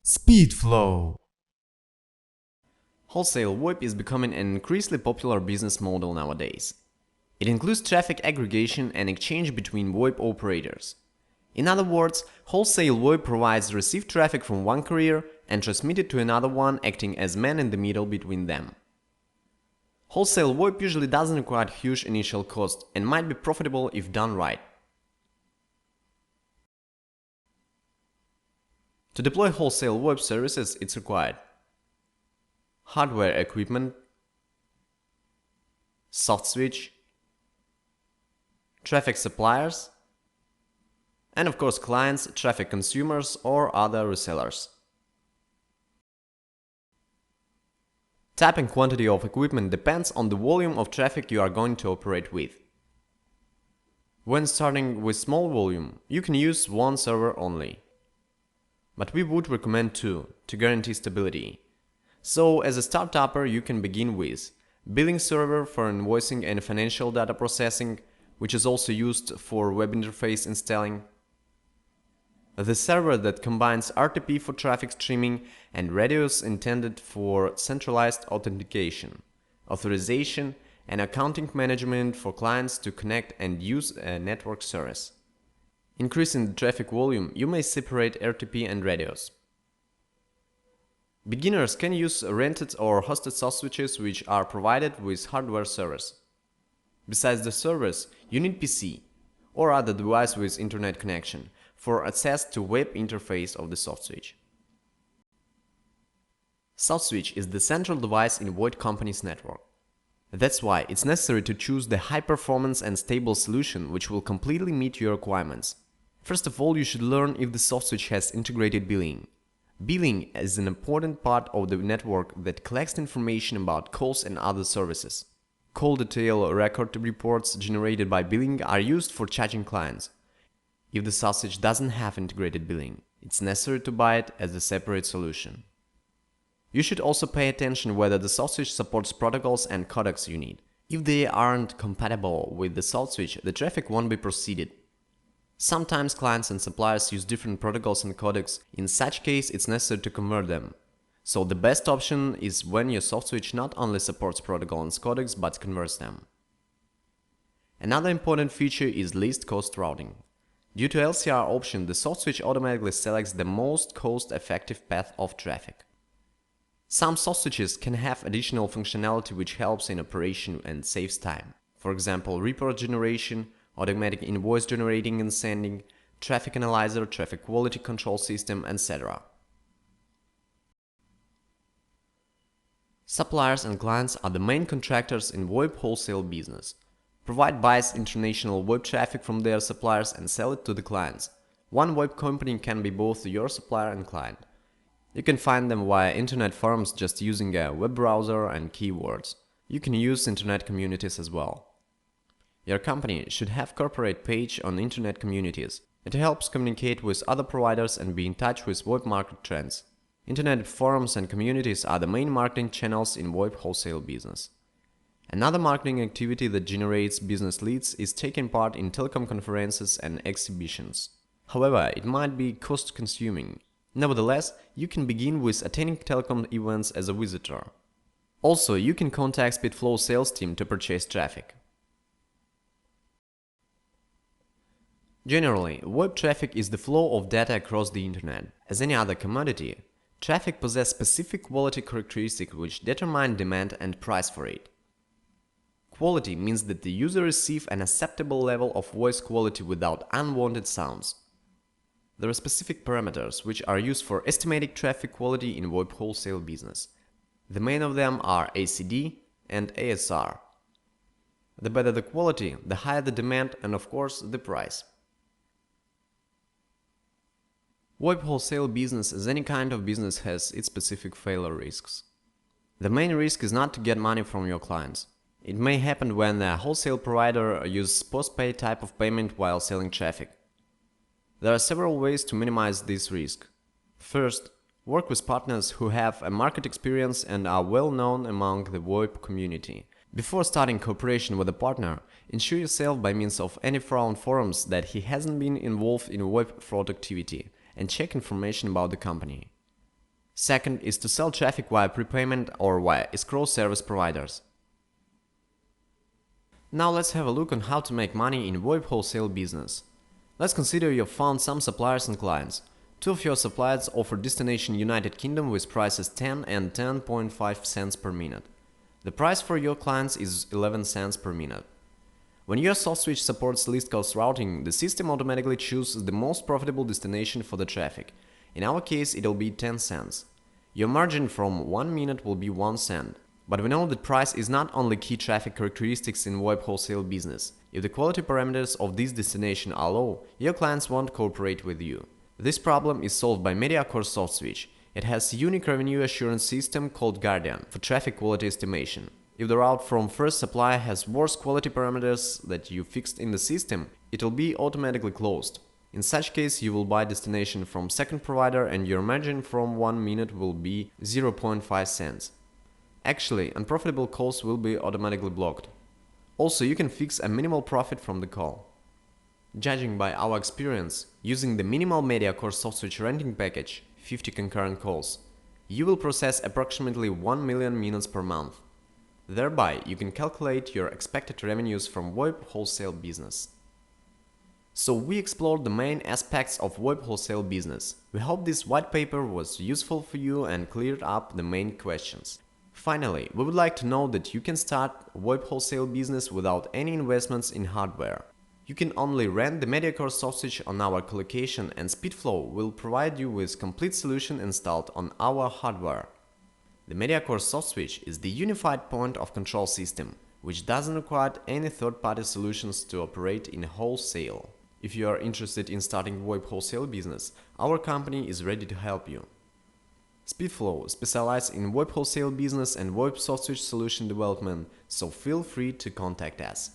Speed flow. Wholesale VoIP is becoming an increasingly popular business model nowadays. It includes traffic aggregation and exchange between VoIP operators. In other words, wholesale VoIP provides received traffic from one carrier and transmit it to another one, acting as man in the middle between them. Wholesale VoIP usually doesn't require huge initial cost and might be profitable if done right. To deploy wholesale VoIP services, it's required hardware equipment, Softswitch, traffic suppliers, and of course clients, traffic consumers, or other resellers. Type and quantity of equipment depends on the volume of traffic you are going to operate with. When starting with small volume, you can use one server only. But we would recommend two to guarantee stability. So as a startupper, you can begin with billing server for invoicing and financial data processing, which is also used for web interface installing. The server that combines RTP for traffic streaming and radios intended for centralized authentication, authorization, and accounting management for clients to connect and use a network service. Increasing the traffic volume, you may separate RTP and radios. Beginners can use rented or hosted Softswitches which are provided with hardware servers. Besides the servers, you need PC or other device with internet connection for access to web interface of the Softswitch. Softswitch is the central device in VoIP company's network. That's why it's necessary to choose the high performance and stable solution which will completely meet your requirements. First of all, you should learn if the Softswitch has integrated billing. Billing is an important part of the network that collects information about calls and other services. Call detail record reports generated by billing are used for charging clients. If the Softswitch doesn't have integrated billing, it's necessary to buy it as a separate solution. You should also pay attention whether the Softswitch supports protocols and codecs you need. If they aren't compatible with the Softswitch, the traffic won't be proceeded. Sometimes clients and suppliers use different protocols and codecs. In such case, it's necessary to convert them. So the best option is when your Softswitch not only supports protocol and codecs but converts them. Another important feature is least cost routing. Due to LCR option, the Softswitch automatically selects the most cost-effective path of traffic. Some Softswitches can have additional functionality which helps in operation and saves time. For example, report generation, automatic invoice generating and sending, traffic analyzer, traffic quality control system, etc. Suppliers and clients are the main contractors in VoIP wholesale business. Provide buys international VoIP traffic from their suppliers and sell it to the clients. One VoIP company can be both your supplier and client. You can find them via internet forums just using a web browser and keywords. You can use internet communities as well. Your company should have corporate page on internet communities. It helps communicate with other providers and be in touch with VoIP market trends. Internet forums and communities are the main marketing channels in VoIP wholesale business. Another marketing activity that generates business leads is taking part in telecom conferences and exhibitions. However, it might be cost-consuming. Nevertheless, you can begin with attending telecom events as a visitor. Also, you can contact SpeedFlow sales team to purchase traffic. Generally, VoIP traffic is the flow of data across the internet. As any other commodity, traffic possesses specific quality characteristics which determine demand and price for it. Quality means that the user receives an acceptable level of voice quality without unwanted sounds. There are specific parameters which are used for estimating traffic quality in VoIP wholesale business. The main of them are ACD and ASR. The better the quality, the higher the demand and of course the price. VoIP wholesale business, as any kind of business, has its specific failure risks. The main risk is not to get money from your clients. It may happen when a wholesale provider uses postpaid type of payment while selling traffic. There are several ways to minimize this risk. First, work with partners who have a market experience and are well known among the VoIP community. Before starting cooperation with a partner, ensure yourself by means of any fraud forums that he hasn't been involved in VoIP fraud activity and check information about the company. Second is to sell traffic via prepayment or via escrow service providers. Now let's have a look on how to make money in VoIP wholesale business. Let's consider you've found some suppliers and clients. Two of your suppliers offer destination United Kingdom with prices 10 and 10.5 cents per minute. The price for your clients is 11 cents per minute. When your Softswitch supports least cost routing, the system automatically chooses the most profitable destination for the traffic. In our case, it'll be 10 cents. Your margin from 1 minute will be 1 cent. But we know that price is not only key traffic characteristics in VoIP wholesale business. If the quality parameters of this destination are low, your clients won't cooperate with you. This problem is solved by MediaCore Softswitch. It has a unique revenue assurance system called Guardian for traffic quality estimation. If the route from first supplier has worse quality parameters that you fixed in the system, it will be automatically closed. In such case, you will buy destination from second provider and your margin from 1 minute will be 0.5 cents. Actually, unprofitable calls will be automatically blocked. Also, you can fix a minimal profit from the call. Judging by our experience, using the minimal MediaCore Softswitch renting package, 50 concurrent calls, you will process approximately 1 million minutes per month. Thereby, you can calculate your expected revenues from VoIP wholesale business. So we explored the main aspects of VoIP wholesale business. We hope this white paper was useful for you and cleared up the main questions. Finally, we would like to know that you can start VoIP wholesale business without any investments in hardware. You can only rent the MediaCore Softswitch on our colocation and SpeedFlow will provide you with complete solution installed on our hardware. The MediaCore Softswitch is the unified point of control system, which doesn't require any third-party solutions to operate in wholesale. If you are interested in starting VoIP wholesale business, our company is ready to help you. SpeedFlow specializes in VoIP wholesale business and VoIP Softswitch solution development, so feel free to contact us.